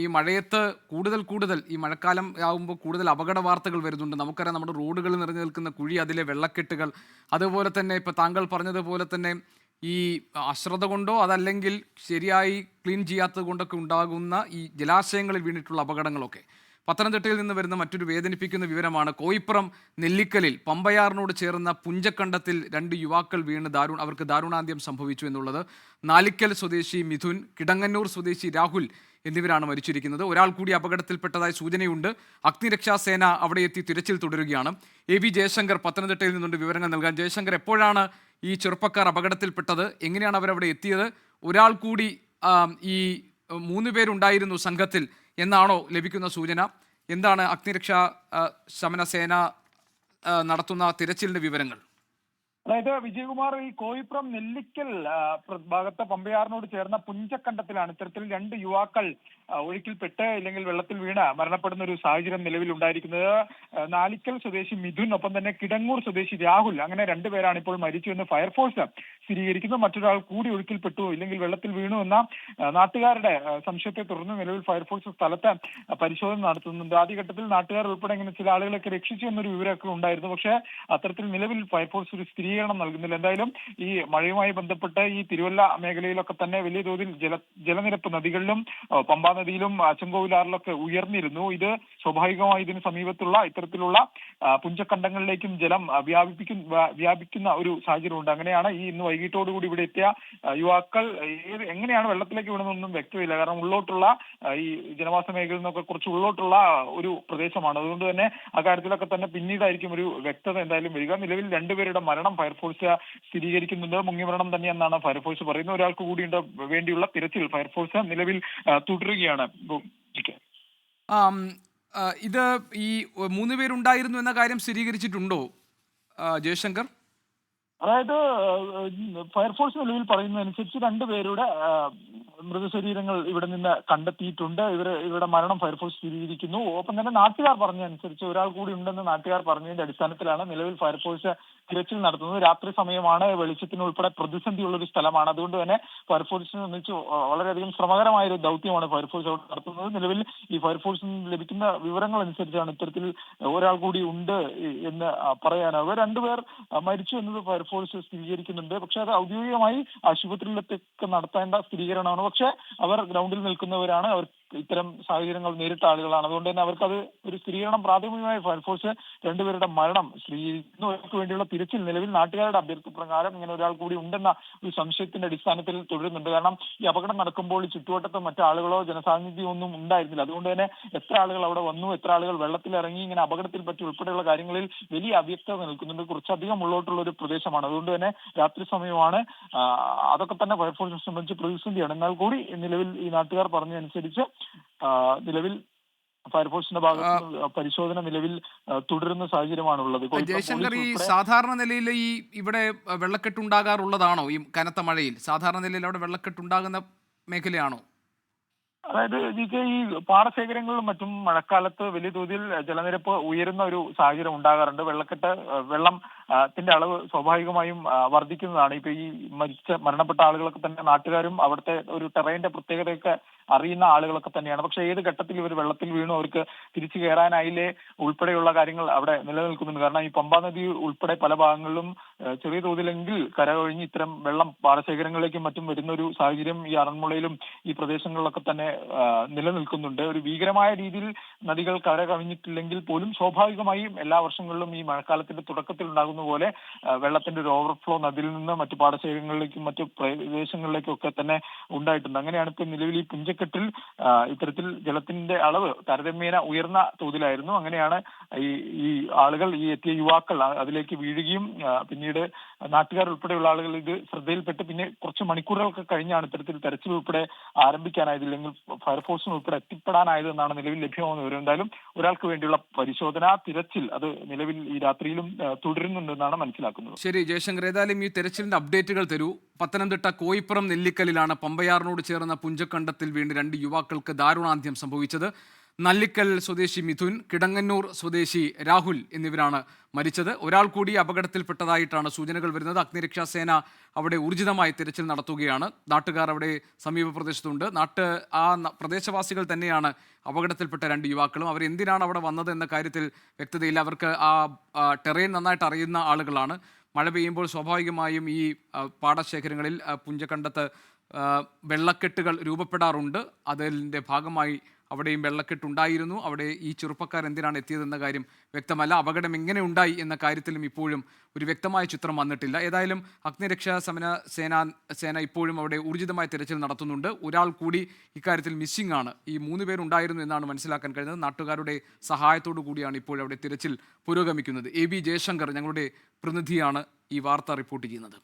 ഈ മഴയത്ത് കൂടുതൽ ഈ മഴക്കാലം ആകുമ്പോൾ കൂടുതൽ അപകട വാർത്തകൾ വരുന്നുണ്ട്. നമുക്കറിയാം നമ്മുടെ റോഡുകളിൽ നിറഞ്ഞു നിൽക്കുന്ന കുഴി, അതിലെ വെള്ളക്കെട്ടുകൾ, അതുപോലെ തന്നെ ഇപ്പോൾ താങ്കൾ പറഞ്ഞതുപോലെ തന്നെ ഈ അശ്രദ്ധ കൊണ്ടോ അതല്ലെങ്കിൽ ശരിയായി ക്ലീൻ ചെയ്യാത്തത് കൊണ്ടൊക്കെ ഉണ്ടാകുന്ന ഈ ജലാശയങ്ങളിൽ വീണിട്ടുള്ള അപകടങ്ങളൊക്കെ. പത്തനംതിട്ടയിൽ നിന്ന് വരുന്ന മറ്റൊരു വേദനിപ്പിക്കുന്ന വിവരമാണ് കോയിപ്പുറം നെല്ലിക്കലിൽ പമ്പയാറിനോട് ചേർന്ന പുഞ്ചക്കണ്ടത്തിൽ 2 യുവാക്കൾ വീണ് അവർക്ക് ദാരുണാന്ത്യം സംഭവിച്ചു എന്നുള്ളത്. നാലിക്കൽ സ്വദേശി മിഥുൻ, കിടങ്ങന്നൂർ സ്വദേശി രാഹുൽ എന്നിവരാണ് മരിച്ചിരിക്കുന്നത്. ഒരാൾ കൂടി അപകടത്തിൽപ്പെട്ടതായി സൂചനയുണ്ട്. അഗ്നിരക്ഷാസേന അവിടെ എത്തി തിരച്ചിൽ തുടരുകയാണ്. എ വി ജയശങ്കർ പത്തനംതിട്ടയിൽ നിന്നുണ്ട് വിവരങ്ങൾ നൽകാൻ. ജയശങ്കർ, എപ്പോഴാണ് ഈ ചെറുപ്പക്കാർ അപകടത്തിൽപ്പെട്ടത്? എങ്ങനെയാണ് അവരവിടെ എത്തിയത്? ഒരാൾ കൂടി ഈ 3 പേരുണ്ടായിരുന്നു സംഘത്തിൽ എന്നാണോ ലഭിക്കുന്ന സൂചന? എന്താണ് അഗ്നിരക്ഷാ ശമന സേന നടത്തുന്ന തിരച്ചിലിന്റെ വിവരങ്ങൾ? അതായത് വിജയകുമാർ, ഈ കോയിപ്പുറം നെല്ലിക്കൽ ഭാഗത്ത് പമ്പയാറിനോട് ചേർന്ന പുഞ്ചക്കണ്ടത്തിലാണ് ഇത്തരത്തിൽ 2 യുവാക്കൾ ഒഴുക്കിൽപ്പെട്ട് ഇല്ലെങ്കിൽ വെള്ളത്തിൽ വീണ് മരണപ്പെടുന്ന ഒരു സാഹചര്യം നിലവിൽ ഉണ്ടായിരിക്കുന്നത്. നാലിക്കൽ സ്വദേശി മിഥുൻ, ഒപ്പം തന്നെ കിടങ്ങൂർ സ്വദേശി രാഹുൽ, അങ്ങനെ 2 പേരാണ് ഇപ്പോൾ മരിച്ചു എന്ന് ഫയർഫോഴ്സ് സ്ഥിരീകരിക്കുന്നു. മറ്റൊരാൾ കൂടി ഒഴുക്കിൽപ്പെട്ടു ഇല്ലെങ്കിൽ വെള്ളത്തിൽ വീണു എന്ന നാട്ടുകാരുടെ സംശയത്തെ തുടർന്ന് നിലവിൽ ഫയർഫോഴ്സ് സ്ഥലത്ത് പരിശോധന നടത്തുന്നുണ്ട്. ആദ്യഘട്ടത്തിൽ നാട്ടുകാർ ഉൾപ്പെടെ ഇങ്ങനെ ചില ആളുകളൊക്കെ രക്ഷിച്ചു എന്നൊരു വിവരമൊക്കെ ഉണ്ടായിരുന്നു. പക്ഷേ അത്തരത്തിൽ നിലവിൽ ഫയർഫോഴ്സ് ഒരു സ്ഥിരീകരണം നൽകുന്നില്ല. എന്തായാലും ഈ മഴയുമായി ബന്ധപ്പെട്ട് ഈ തിരുവല്ല മേഖലയിലൊക്കെ തന്നെ വലിയ തോതിൽ ജലനിരപ്പ് നദികളിലും പമ്പാ നദിയിലും ചെങ്കോവിലാറിലൊക്കെ ഉയർന്നിരുന്നു. ഇത് സ്വാഭാവികമായി ഇതിന് സമീപത്തുള്ള ഇത്തരത്തിലുള്ള പുഞ്ചക്കണ്ടങ്ങളിലേക്കും ജലം വ്യാപിക്കുന്ന ഒരു സാഹചര്യമുണ്ട്. അങ്ങനെയാണ് ഈ ഇന്ന് വൈകിട്ടോടുകൂടി ഇവിടെ എത്തിയ യുവാക്കൾ എങ്ങനെയാണ് വെള്ളത്തിലേക്ക് വീണതെന്നൊന്നും വ്യക്തമില്ല. കാരണം ഉള്ളോട്ടുള്ള ഈ ജനവാസ മേഖലയിൽ നിന്നൊക്കെ കുറച്ച് ഉള്ളോട്ടുള്ള ഒരു പ്രദേശമാണ്. അതുകൊണ്ട് തന്നെ അക്കാര്യത്തിലൊക്കെ തന്നെ പിന്നീടായിരിക്കും ഒരു വ്യക്തത എന്തായാലും വരിക. നിലവിൽ 2 പേരുടെ മരണം ഫയർഫോഴ്സ് സ്ഥിരീകരിക്കുന്നുണ്ട്. മുങ്ങിമരണം തന്നെയെന്നാണ് ഫയർഫോഴ്സ് പറയുന്നത്. ഒരാൾക്ക് കൂടി വേണ്ടിയുള്ള തിരച്ചിൽ ഫയർഫോഴ്സ് നിലവിൽ തുടരുകയാണ്. ഇത് ഈ 3 പേരുണ്ടായിരുന്നു എന്ന കാര്യം സ്ഥിരീകരിച്ചിട്ടുണ്ടോ ജയശങ്കർ? അതായത് ഫയർഫോഴ്സ് നിലവിൽ പറയുന്നതനുസരിച്ച് 2 പേരുടെ മൃതശരീരങ്ങൾ ഇവിടെ നിന്ന് കണ്ടെത്തിയിട്ടുണ്ട്. ഇവരുടെ മരണം ഫയർഫോഴ്സ് സ്ഥിരീകരിക്കുന്നു. ഒപ്പം തന്നെ നാട്ടുകാർ പറഞ്ഞതനുസരിച്ച് ഒരാൾ കൂടി ഉണ്ടെന്ന് നാട്ടുകാർ പറഞ്ഞതിന്റെ അടിസ്ഥാനത്തിലാണ് നിലവിൽ ഫയർഫോഴ്സ് തിരച്ചിൽ നടത്തുന്നത്. രാത്രി സമയമാണ്, വെളിച്ചത്തിന് ഉൾപ്പെടെ പ്രതിസന്ധിയുള്ള ഒരു സ്ഥലമാണ്. അതുകൊണ്ട് തന്നെ ഫയർഫോഴ്സിനെ സംബന്ധിച്ച് വളരെയധികം ശ്രമകരമായ ഒരു ദൗത്യമാണ് ഫയർഫോഴ്സ് അവിടെ നടത്തുന്നത്. നിലവിൽ ഈ ഫയർഫോഴ്സിന് ലഭിക്കുന്ന വിവരങ്ങൾ അനുസരിച്ചാണ് ഇത്തരത്തിൽ ഒരാൾ കൂടി ഉണ്ട് എന്ന് പറയാനാവുക. 2 പേർ മരിച്ചു എന്നത് ഫയർഫോഴ്സ് സ്ഥിരീകരിക്കുന്നുണ്ട്. പക്ഷെ അത് ഔദ്യോഗികമായി ആശുപത്രിയിലൊക്കെ നടത്തേണ്ട സ്ഥിരീകരണമാണ്. പക്ഷെ അവർ ഗ്രൗണ്ടിൽ നിൽക്കുന്നവരാണ്, അവർ ഇത്തരം സാഹചര്യങ്ങൾ നേരിട്ട ആളുകളാണ്. അതുകൊണ്ട് തന്നെ അവർക്കത് ഒരു സ്ഥിരീകരണം പ്രാഥമികമായി ഫയർഫോഴ്സ് 2 പേരുടെ മരണം സ്ഥിരീകരിക്കുന്നു. അവർക്ക് വേണ്ടിയുള്ള തിരച്ചിൽ നിലവിൽ നാട്ടുകാരുടെ അഭ്യർത്ഥന പ്രകാരം ഇങ്ങനെ ഒരാൾ കൂടി ഉണ്ടെന്ന ഒരു സംശയത്തിന്റെ അടിസ്ഥാനത്തിൽ തുടരുന്നുണ്ട്. കാരണം ഈ അപകടം നടക്കുമ്പോൾ ചുറ്റുവട്ടത്ത് മറ്റാളുകളോ ജനസാന്നിധ്യമോ ഒന്നും ഉണ്ടായിരുന്നില്ല. അതുകൊണ്ട് തന്നെ എത്ര ആളുകൾ അവിടെ വന്നു, എത്ര ആളുകൾ വെള്ളത്തിലിറങ്ങി, ഇങ്ങനെ അപകടത്തിൽ പറ്റി ഉൾപ്പെടെയുള്ള കാര്യങ്ങളിൽ വലിയ അവ്യക്തത നിൽക്കുന്നുണ്ട്. കുറച്ചധികം ഉള്ളോട്ടുള്ള ഒരു പ്രദേശമാണ്. അതുകൊണ്ട് തന്നെ രാത്രി സമയമാണ്. അതൊക്കെ തന്നെ ഫയർഫോഴ്സിനെ സംബന്ധിച്ച് പ്രതിസന്ധിയാണ്. എന്നാൽ കൂടി നിലവിൽ ഈ നാട്ടുകാർ പറഞ്ഞതനുസരിച്ച് നിലവിൽ ഫയർഫോഴ്സിന്റെ ഭാഗത്ത് പരിശോധന നിലവിൽ തുടരുന്ന സാഹചര്യമാണുള്ളത്. ജയശങ്കർ, ഈ സാധാരണ നിലയിൽ ഈ ഇവിടെ വെള്ളക്കെട്ടുണ്ടാകാറുള്ളതാണോ? ഈ കനത്ത മഴയിൽ സാധാരണ നിലയിൽ അവിടെ വെള്ളക്കെട്ടുണ്ടാകുന്ന മേഖലയാണോ? അതായത് ഈ പാടശേഖരങ്ങളിലും മറ്റും മഴക്കാലത്ത് വലിയ തോതിൽ ജലനിരപ്പ് ഉയരുന്ന ഒരു സാഹചര്യം ഉണ്ടാകാറുണ്ട്. വെള്ളത്തിന്റെ അളവ് സ്വാഭാവികമായും വർദ്ധിക്കുന്നതാണ്. ഇപ്പൊ ഈ മരണപ്പെട്ട ആളുകളൊക്കെ തന്നെ നാട്ടുകാരും അവിടുത്തെ ഒരു ടെറൈന്റെ പ്രത്യേകതയൊക്കെ അറിയുന്ന ആളുകളൊക്കെ തന്നെയാണ്. പക്ഷെ ഏത് ഘട്ടത്തിൽ ഇവർ വെള്ളത്തിൽ വീണു, അവർക്ക് തിരിച്ചു കയറാനായില്ലേ ഉൾപ്പെടെയുള്ള കാര്യങ്ങൾ അവിടെ നിലനിൽക്കുന്നുണ്ട്. കാരണം ഈ പമ്പാ നദി ഉൾപ്പെടെ പല ഭാഗങ്ങളിലും ചെറിയ തോതിലെങ്കിൽ കരകവിഞ്ഞ് ഇത്തരം വെള്ളം പാടശേഖരങ്ങളിലേക്കും മറ്റും വരുന്ന ഒരു സാഹചര്യം ഈ ആറന്മുളയിലും ഈ പ്രദേശങ്ങളിലൊക്കെ തന്നെ നിലനിൽക്കുന്നുണ്ട്. ഒരു ഭീകരമായ രീതിയിൽ നദികൾ കര കവിഞ്ഞിട്ടില്ലെങ്കിൽ പോലും സ്വാഭാവികമായും എല്ലാ വർഷങ്ങളിലും ഈ മഴക്കാലത്തിന്റെ തുടക്കത്തിൽ ഉണ്ടാകുന്ന പോലെ വെള്ളത്തിന്റെ ഒരു ഓവർഫ്ലോ നദിയിൽ നിന്ന് മറ്റു പാടശേഖരങ്ങളിലേക്കും മറ്റു പ്രദേശങ്ങളിലേക്കും ഒക്കെ തന്നെ ഉണ്ടായിട്ടുണ്ട്. അങ്ങനെയാണ് ഇപ്പോൾ നിലവിൽ ഈ പുഞ്ചക്കെട്ടിൽ ഇത്തരത്തിൽ ജലത്തിന്റെ അളവ് താരതമ്യേന ഉയർന്ന തോതിലായിരുന്നു. അങ്ങനെയാണ് ഈ ആളുകൾ, ഈ എത്തിയ യുവാക്കൾ അതിലേക്ക് വീഴുകയും പിന്നീട് നാട്ടുകാർ ഉൾപ്പെടെയുള്ള ആളുകൾ ഇത് ശ്രദ്ധയിൽപ്പെട്ട് പിന്നെ കുറച്ച് മണിക്കൂറുകൾക്ക് കഴിഞ്ഞാണ് ഇത്തരത്തിൽ തെരച്ചിൽ ഉൾപ്പെടെ ആരംഭിക്കാനായത്, ഇല്ലെങ്കിൽ ഫയർഫോഴ്സിന് ഉൾപ്പെടെ എത്തിപ്പെടാനായത് എന്നാണ് നിലവിൽ ലഭ്യമാകുന്ന വിവരം. എന്തായാലും ഒരാൾക്ക് വേണ്ടിയുള്ള പരിശോധന തിരച്ചിൽ അത് നിലവിൽ ഈ രാത്രിയിലും തുടരുന്നുണ്ടെന്നാണ് മനസ്സിലാക്കുന്നത്. ശരി ജയശങ്കർ, ഏതായാലും ഈ തെരച്ചിലിന്റെ അപ്ഡേറ്റുകൾ തരൂ. പത്തനംതിട്ട കോയിപ്പുറം നെല്ലിക്കലിലാണ് പമ്പയാറിനോട് ചേർന്ന പുഞ്ചക്കണ്ടത്തിൽ വീണ് 2 യുവാക്കൾക്ക് ദാരുണാന്ത്യം സംഭവിച്ചത്. നല്ലിക്കൽ സ്വദേശി മിഥുൻ, കിടങ്ങന്നൂർ സ്വദേശി രാഹുൽ എന്നിവരാണ് മരിച്ചത്. ഒരാൾ കൂടി അപകടത്തിൽപ്പെട്ടതായിട്ടാണ് സൂചനകൾ വരുന്നത്. അഗ്നിരക്ഷാസേന അവിടെ ഊർജിതമായി തിരച്ചിൽ നടത്തുകയാണ്. നാട്ടുകാർ അവിടെ സമീപ പ്രദേശത്തുണ്ട്. പ്രദേശവാസികൾ തന്നെയാണ് അപകടത്തിൽപ്പെട്ട രണ്ട് യുവാക്കളും. അവർ എന്തിനാണ് അവിടെ വന്നത് എന്ന കാര്യത്തിൽ വ്യക്തതയില്ല. അവർക്ക് ടെറൈൻ നന്നായിട്ട് അറിയുന്ന ആളുകളാണ്. മഴ പെയ്യുമ്പോൾ സ്വാഭാവികമായും ഈ പാടശേഖരങ്ങളിൽ പുഞ്ചക്കണ്ടത്ത് വെള്ളക്കെട്ടുകൾ രൂപപ്പെടാറുണ്ട്. അതിൻ്റെ ഭാഗമായി അവിടെയും വെള്ളക്കെട്ടുണ്ടായിരുന്നു. അവിടെ ഈ ചെറുപ്പക്കാർ എന്തിനാണ് എത്തിയതെന്ന കാര്യം വ്യക്തമല്ല. അപകടം എങ്ങനെ ഉണ്ടായി എന്ന കാര്യത്തിലും ഇപ്പോഴും ഒരു വ്യക്തമായ ചിത്രം വന്നിട്ടില്ല. ഏതായാലും അഗ്നിരക്ഷാ സേന ഇപ്പോഴും അവിടെ ഊർജിതമായ തിരച്ചിൽ നടത്തുന്നുണ്ട്. ഒരാൾ കൂടി ഇക്കാര്യത്തിൽ മിസ്സിംഗ് ആണ്. ഈ 3 പേരുണ്ടായിരുന്നു എന്നാണ് മനസ്സിലാക്കാൻ കഴിയുന്നത്. നാട്ടുകാരുടെ സഹായത്തോടു കൂടിയാണ് ഇപ്പോൾ അവിടെ തിരച്ചിൽ പുരോഗമിക്കുന്നത്. AB ജയശങ്കർ ഞങ്ങളുടെ പ്രതിനിധിയാണ് ഈ വാർത്ത റിപ്പോർട്ട് ചെയ്യുന്നത്.